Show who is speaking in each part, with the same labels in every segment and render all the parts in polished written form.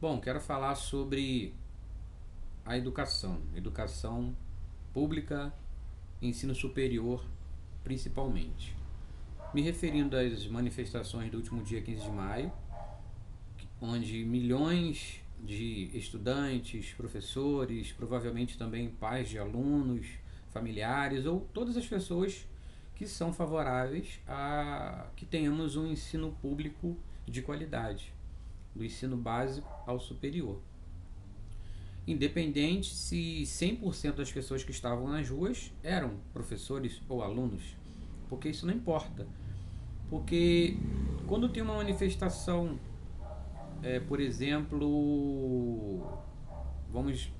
Speaker 1: Bom, quero falar sobre a educação pública, ensino superior, principalmente. Me referindo às manifestações do último dia 15 de maio, onde milhões de estudantes, professores, provavelmente também pais de alunos, familiares ou todas as pessoas que são favoráveis a que tenhamos um ensino público de qualidade, do ensino básico ao superior. Independente se 100% das pessoas que estavam nas ruas eram professores ou alunos, porque isso não importa. Porque quando tem uma manifestação, por exemplo, vamos,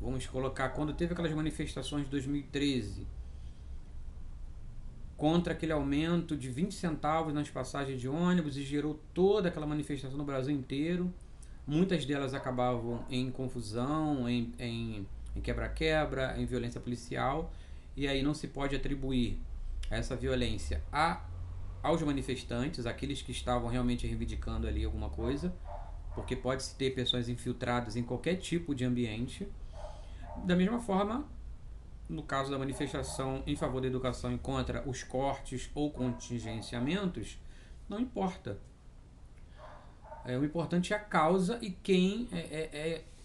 Speaker 1: vamos colocar, quando teve aquelas manifestações de 2013 contra aquele aumento de 20 centavos nas passagens de ônibus e gerou toda aquela manifestação no Brasil inteiro. Muitas delas acabavam em confusão, em quebra-quebra, em violência policial, e aí não se pode atribuir essa violência aos manifestantes, aqueles que estavam realmente reivindicando ali alguma coisa, porque pode-se ter pessoas infiltradas em qualquer tipo de ambiente. Da mesma forma, no caso da manifestação em favor da educação e contra os cortes ou contingenciamentos, não importa. O importante é a causa e quem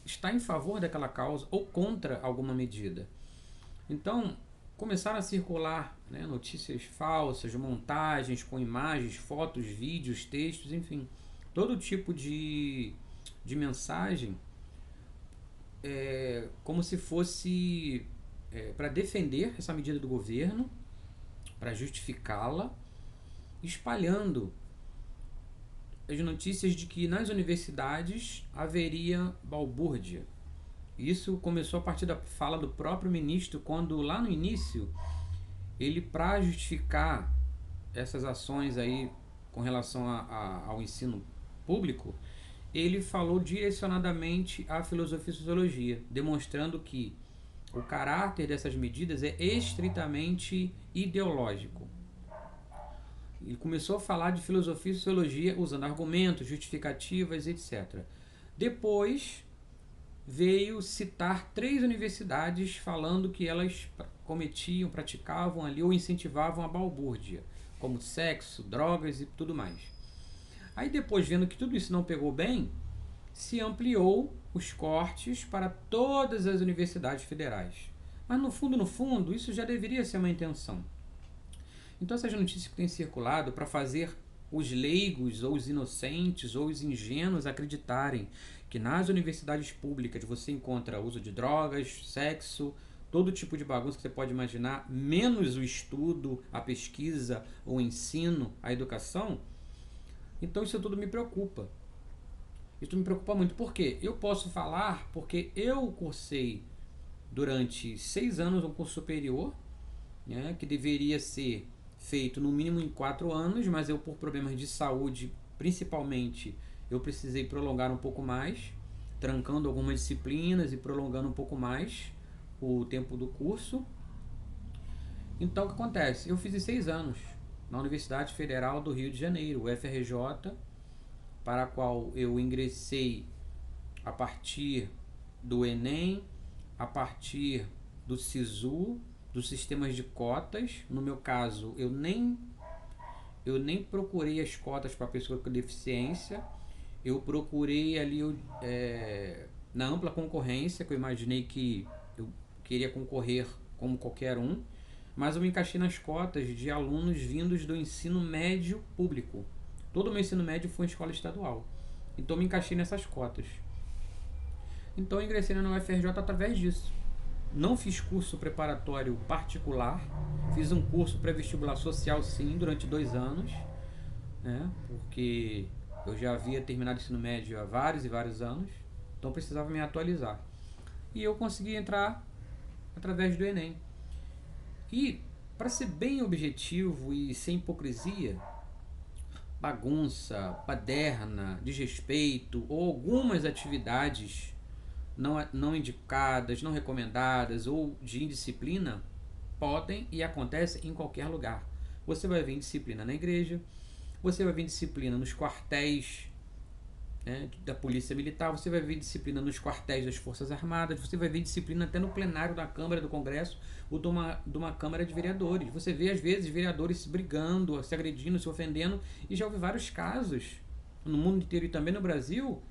Speaker 1: está em favor daquela causa ou contra alguma medida. Então, começaram a circular, né, notícias falsas, montagens com imagens, fotos, vídeos, textos, enfim, todo tipo de mensagem, como se fosse para defender essa medida do governo, para justificá-la, espalhando as notícias de que nas universidades haveria balbúrdia. Isso começou a partir da fala do próprio ministro, quando lá no início, ele, para justificar essas ações aí com relação ao ensino público, ele falou direcionadamente à filosofia e sociologia, demonstrando que o caráter dessas medidas é estritamente ideológico. Ele começou a falar de filosofia e sociologia usando argumentos, justificativas, etc. Depois veio citar 3 universidades falando que elas cometiam, praticavam ali ou incentivavam a balbúrdia, como sexo, drogas e tudo mais. Aí depois, vendo que tudo isso não pegou bem, se ampliou os cortes para todas as universidades federais. Mas no fundo, isso já deveria ser uma intenção. Então essas notícias que têm circulado para fazer os leigos, ou os inocentes, ou os ingênuos acreditarem que nas universidades públicas você encontra uso de drogas, sexo, todo tipo de bagunça que você pode imaginar, menos o estudo, a pesquisa, o ensino, a educação, então isso tudo me preocupa. Isso me preocupa muito. Por quê? Eu posso falar porque eu cursei durante 6 anos um curso superior, né, que deveria ser feito no mínimo em 4 anos, mas eu, por problemas de saúde, principalmente, eu precisei prolongar um pouco mais, trancando algumas disciplinas e prolongando um pouco mais o tempo do curso. Então, o que acontece? Eu fiz em 6 anos na Universidade Federal do Rio de Janeiro, UFRJ, para a qual eu ingressei a partir do Enem, a partir do SISU, dos sistemas de cotas. No meu caso, eu nem procurei as cotas para pessoa com deficiência. Eu procurei ali na ampla concorrência, que eu imaginei que eu queria concorrer como qualquer um, mas eu me encaixei nas cotas de alunos vindos do ensino médio público. Todo o meu ensino médio foi em escola estadual. Então eu me encaixei nessas cotas. Então eu ingressei na UFRJ através disso. Não fiz curso preparatório particular, fiz um curso pré-vestibular social sim, durante 2 anos, né? Porque eu já havia terminado o ensino médio há vários e vários anos, então precisava me atualizar. E eu consegui entrar através do Enem. E, para ser bem objetivo e sem hipocrisia, bagunça, baderna, desrespeito ou algumas atividades não indicadas, não recomendadas ou de indisciplina podem e acontecem em qualquer lugar. Você vai ver indisciplina na igreja, você vai ver indisciplina nos quartéis né, da Polícia Militar, você vai ver disciplina nos quartéis das Forças Armadas, você vai ver disciplina até no plenário da Câmara do Congresso ou de uma Câmara de Vereadores. Você vê, às vezes, vereadores se brigando, se agredindo, se ofendendo, e já houve vários casos no mundo inteiro e também no Brasil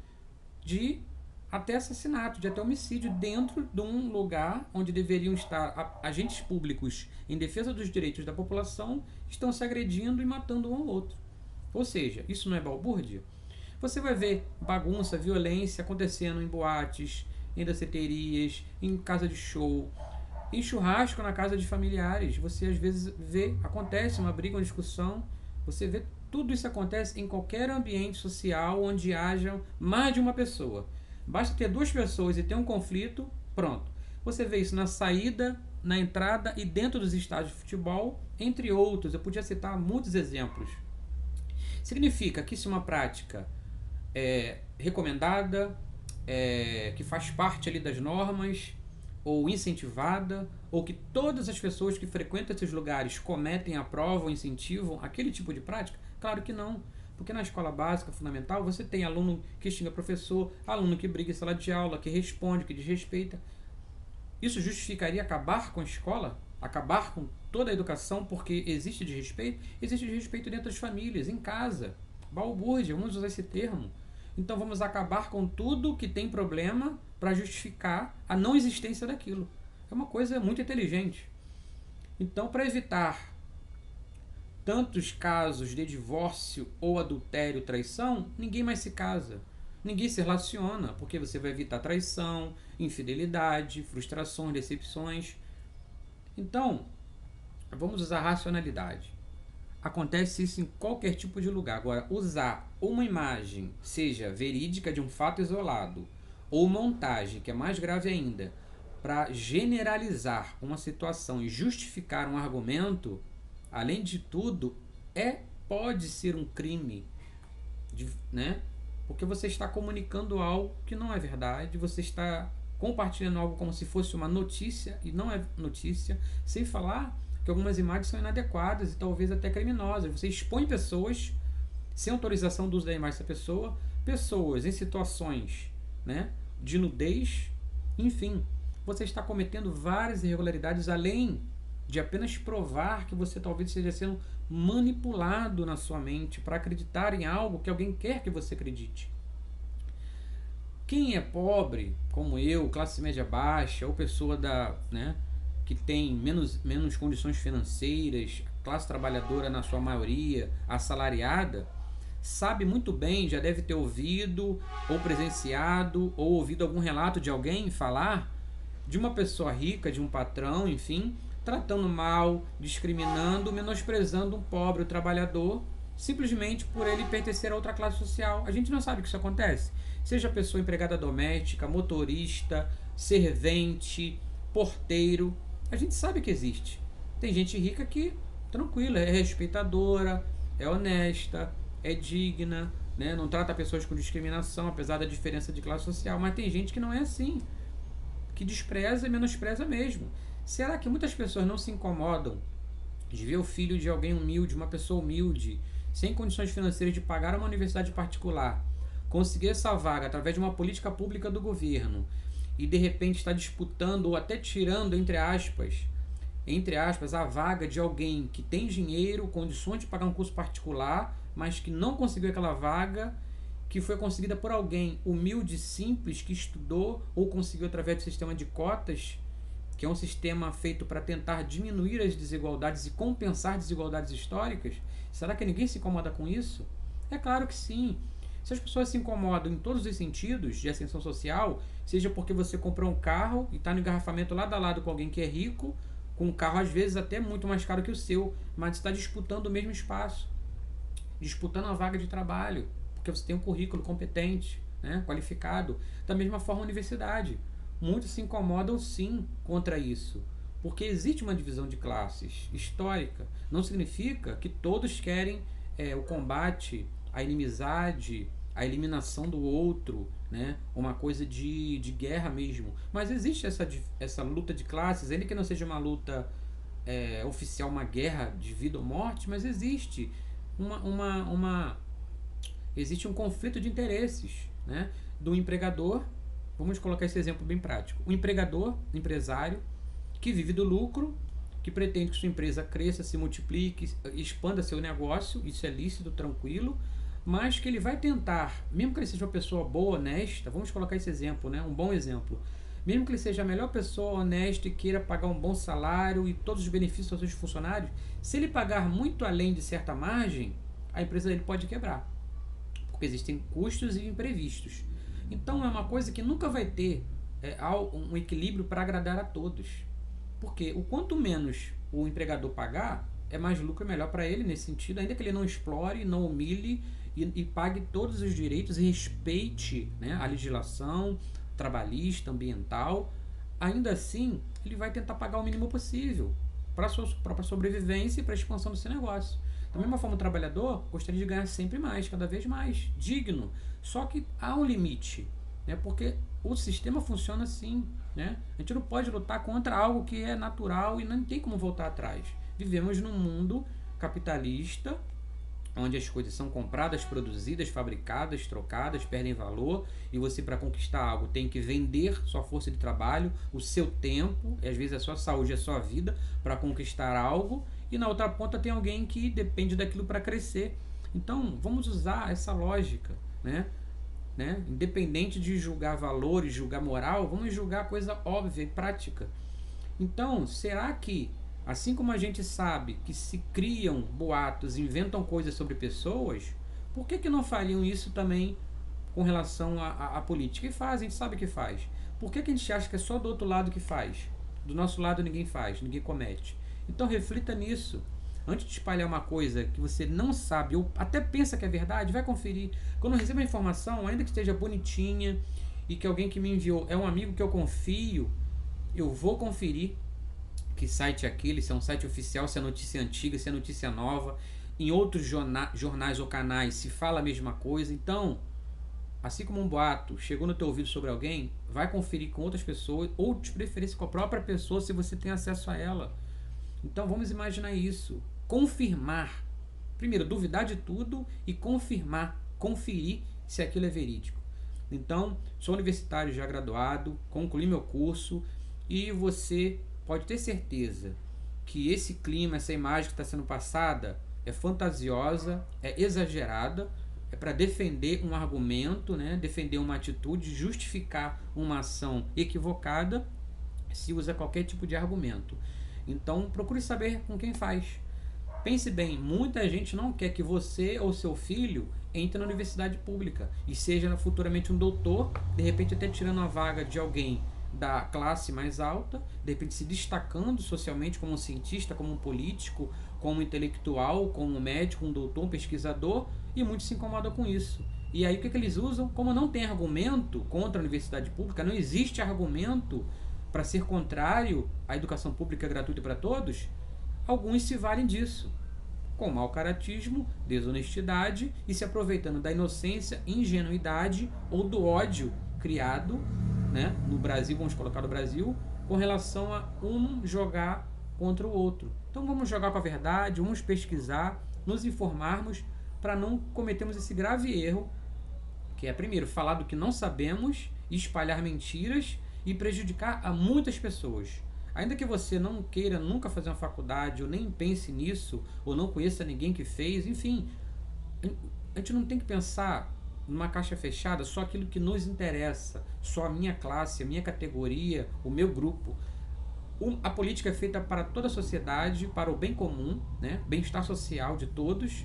Speaker 1: de até assassinato, de até homicídio dentro de um lugar onde deveriam estar agentes públicos em defesa dos direitos da população, estão se agredindo e matando um ao outro. Ou seja, isso não é balbúrdia? Você vai ver bagunça, violência acontecendo em boates, em danceterias, em casa de show, em churrasco na casa de familiares. Você às vezes vê, acontece uma briga, uma discussão, você vê tudo isso acontece em qualquer ambiente social onde haja mais de uma pessoa. Basta ter duas pessoas e ter um conflito, pronto. Você vê isso na saída, na entrada e dentro dos estádios de futebol, entre outros. Eu podia citar muitos exemplos. Significa que se uma prática é recomendada, que faz parte ali das normas, ou incentivada, ou que todas as pessoas que frequentam esses lugares cometem, aprovam, incentivam aquele tipo de prática? Claro que não. Porque na escola básica, fundamental, você tem aluno que xinga professor, aluno que briga em sala de aula, que responde, que desrespeita. Isso justificaria acabar com a escola? Acabar com toda a educação porque existe desrespeito? Existe desrespeito dentro das famílias, em casa. Balbúrdia, vamos usar esse termo. Então vamos acabar com tudo que tem problema para justificar a não existência daquilo. É uma coisa muito inteligente. Então, para evitar tantos casos de divórcio ou adultério, traição, ninguém mais se casa. Ninguém se relaciona, porque você vai evitar traição, infidelidade, frustrações, decepções. Então, vamos usar racionalidade. Acontece isso em qualquer tipo de lugar. Agora, usar uma imagem, seja verídica de um fato isolado, ou montagem, que é mais grave ainda, para generalizar uma situação e justificar um argumento, além de tudo, pode ser um crime, né? Porque você está comunicando algo que não é verdade, você está compartilhando algo como se fosse uma notícia e não é notícia, sem falar que algumas imagens são inadequadas e talvez até criminosas. Você expõe pessoas sem autorização do uso da imagem dessa pessoa, pessoas em situações, né, de nudez, enfim, você está cometendo várias irregularidades além de apenas provar que você talvez esteja sendo manipulado na sua mente para acreditar em algo que alguém quer que você acredite. Quem é pobre, como eu, classe média baixa, ou pessoa que tem menos condições financeiras, classe trabalhadora na sua maioria, assalariada, sabe muito bem, já deve ter ouvido, ou presenciado, ou ouvido algum relato de alguém falar de uma pessoa rica, de um patrão, enfim, tratando mal, discriminando, menosprezando um pobre, o trabalhador, simplesmente por ele pertencer a outra classe social. A gente não sabe que isso acontece. Seja pessoa empregada doméstica, motorista, servente, porteiro, a gente sabe que existe. Tem gente rica que, tranquila, é respeitadora, é honesta, é digna, né? Não trata pessoas com discriminação, apesar da diferença de classe social. Mas tem gente que não é assim, que despreza e menospreza mesmo. Será que muitas pessoas não se incomodam de ver o filho de alguém humilde, uma pessoa humilde, sem condições financeiras de pagar uma universidade particular, conseguir essa vaga através de uma política pública do governo e de repente está disputando ou até tirando, entre aspas, a vaga de alguém que tem dinheiro, condições de pagar um curso particular, mas que não conseguiu aquela vaga, que foi conseguida por alguém humilde, simples, que estudou ou conseguiu através do sistema de cotas, que é um sistema feito para tentar diminuir as desigualdades e compensar desigualdades históricas? Será que ninguém se incomoda com isso? É claro que sim. Se as pessoas se incomodam em todos os sentidos de ascensão social, seja porque você comprou um carro e está no engarrafamento lado a lado com alguém que é rico, com um carro às vezes até muito mais caro que o seu, mas está disputando o mesmo espaço, disputando a vaga de trabalho, porque você tem um currículo competente, né, qualificado. Da mesma forma, a universidade. Muitos se incomodam sim contra isso, porque existe uma divisão de classes histórica. Não significa que todos querem o combate, a inimizade, a eliminação do outro, né? Uma coisa de guerra mesmo. Mas existe essa luta de classes, ainda que não seja uma luta oficial, uma guerra de vida ou morte, mas existe existe um conflito de interesses, né, do empregador. Vamos colocar esse exemplo bem prático. O empregador, empresário, que vive do lucro, que pretende que sua empresa cresça, se multiplique, expanda seu negócio, isso é lícito, tranquilo, mas que ele vai tentar, mesmo que ele seja uma pessoa boa, honesta, vamos colocar esse exemplo, né, um bom exemplo, mesmo que ele seja a melhor pessoa, honesta e queira pagar um bom salário e todos os benefícios aos seus funcionários, se ele pagar muito além de certa margem, a empresa dele pode quebrar, porque existem custos e imprevistos. Então é uma coisa que nunca vai ter um equilíbrio para agradar a todos. Porque o quanto menos o empregador pagar, é mais lucro e melhor para ele nesse sentido, ainda que ele não explore, não humilhe e pague todos os direitos e respeite, né, a legislação trabalhista, ambiental, ainda assim ele vai tentar pagar o mínimo possível para a sua própria sobrevivência e para a expansão do seu negócio. Da mesma forma, o trabalhador gostaria de ganhar sempre mais, cada vez mais, digno. Só que há um limite, né? Porque o sistema funciona assim, né? A gente não pode lutar contra algo que é natural e não tem como voltar atrás. Vivemos num mundo capitalista, onde as coisas são compradas, produzidas, fabricadas, trocadas, perdem valor, e você, para conquistar algo, tem que vender sua força de trabalho, o seu tempo, e às vezes a sua saúde, a sua vida, para conquistar algo, e na outra ponta tem alguém que depende daquilo para crescer. Então, vamos usar essa lógica, né? Independente de julgar valores, julgar moral, vamos julgar coisa óbvia e prática. Então, será que, assim como a gente sabe que se criam boatos, inventam coisas sobre pessoas, por que não fariam isso também com relação à política? E faz, a gente sabe que faz. Por que a gente acha que é só do outro lado que faz? Do nosso lado ninguém faz, ninguém comete. Então reflita nisso. Antes de espalhar uma coisa que você não sabe ou até pensa que é verdade, vai conferir. Quando eu recebo a informação, ainda que esteja bonitinha e que alguém que me enviou é um amigo que eu confio, eu vou conferir que site é aquele, se é um site oficial, se é notícia antiga, se é notícia nova. Em outros jornais ou canais se fala a mesma coisa. Então, assim como um boato chegou no teu ouvido sobre alguém, vai conferir com outras pessoas ou de preferência com a própria pessoa se você tem acesso a ela. Então vamos imaginar isso. Confirmar. Primeiro, duvidar de tudo e confirmar, conferir se aquilo é verídico. Então, sou universitário já graduado, concluí meu curso e você pode ter certeza que esse clima, essa imagem que está sendo passada é fantasiosa, é exagerada, é para defender um argumento, né? Defender uma atitude, justificar uma ação equivocada, se usa qualquer tipo de argumento. Então, procure saber com quem faz. Pense bem, muita gente não quer que você ou seu filho entre na universidade pública e seja futuramente um doutor, de repente até tirando a vaga de alguém da classe mais alta, de repente se destacando socialmente como um cientista, como um político, como um intelectual, como um médico, um doutor, um pesquisador, e muitos se incomodam com isso. E aí o que eles usam? Como não tem argumento contra a universidade pública, não existe argumento para ser contrário à educação pública gratuita para todos, alguns se valem disso, com mau caratismo, desonestidade e se aproveitando da inocência, ingenuidade ou do ódio criado, né, no Brasil, vamos colocar no Brasil, com relação a um jogar contra o outro. Então vamos jogar com a verdade, vamos pesquisar, nos informarmos para não cometermos esse grave erro, que é, primeiro, falar do que não sabemos, espalhar mentiras e prejudicar a muitas pessoas. Ainda que você não queira nunca fazer uma faculdade, ou nem pense nisso, ou não conheça ninguém que fez, enfim, a gente não tem que pensar numa caixa fechada só aquilo que nos interessa, só a minha classe, a minha categoria, o meu grupo. A política é feita para toda a sociedade, para o bem comum, né? Bem-estar social de todos,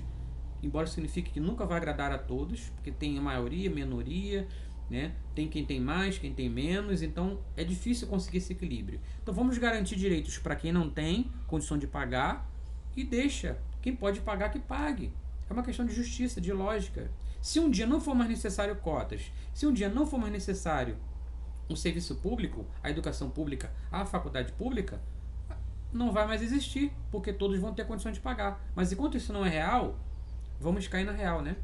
Speaker 1: embora signifique que nunca vai agradar a todos, porque tem a maioria, minoria, né? Tem quem tem mais, quem tem menos, então é difícil conseguir esse equilíbrio. Então vamos garantir direitos para quem não tem condição de pagar e deixa quem pode pagar que pague. É uma questão de justiça, de lógica. Se um dia não for mais necessário cotas, se um dia não for mais necessário um serviço público, a educação pública, a faculdade pública, não vai mais existir, porque todos vão ter condição de pagar. Mas enquanto isso não é real, vamos cair na real, né?